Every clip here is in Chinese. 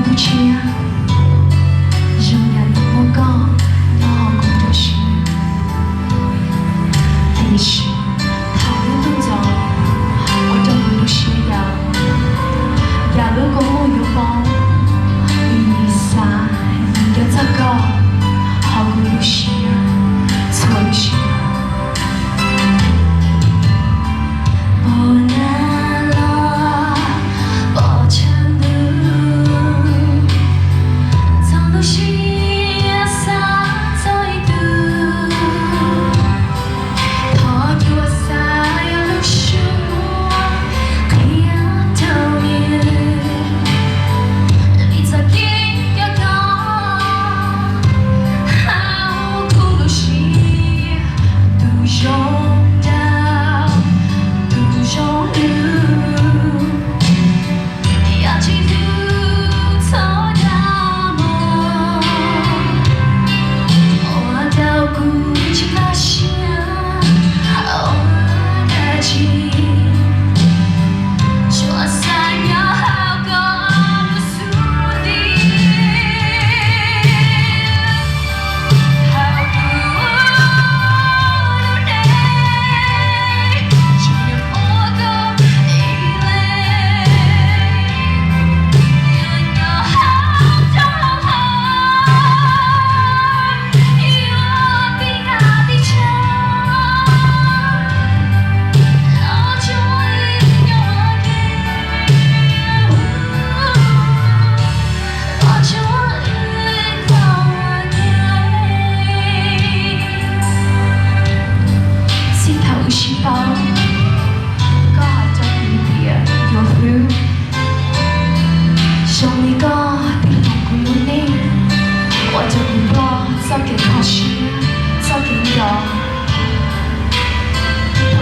不起啊，仍然那么高，老公的心，你是他的动作，我找不到需要，也如果我有包，你啥，你要咋搞，好过有需要，错有需要。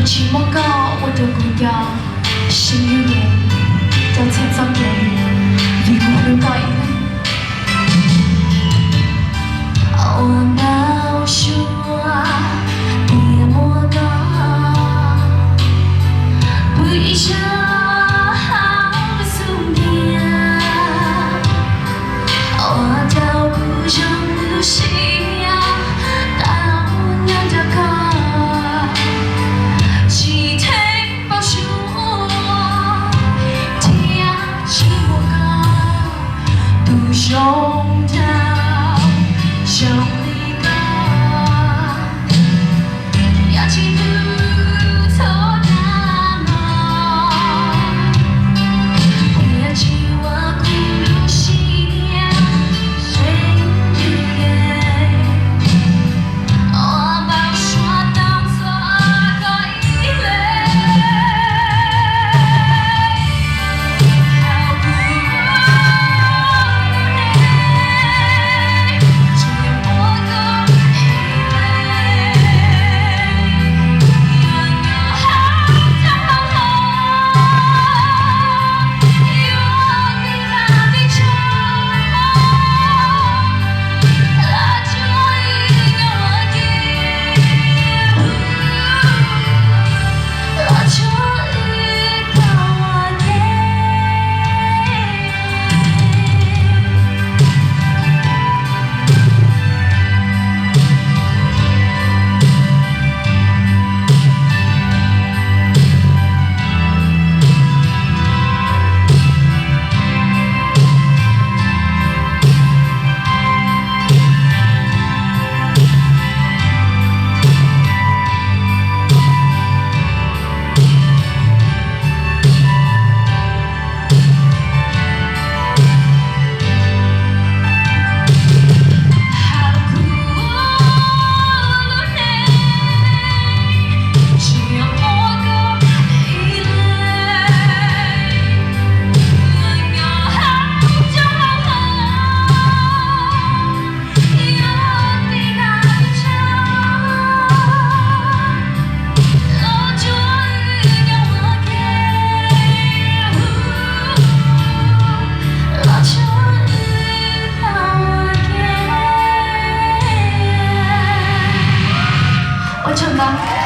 期末高，我的目标是有点叫前早点，离我的高音。我老说别莫高，不一生好宿命，我找不上不行。 胸膛用力高，要记住错那么，别去我苦路心谁也，我把说当作个依赖。 我承担。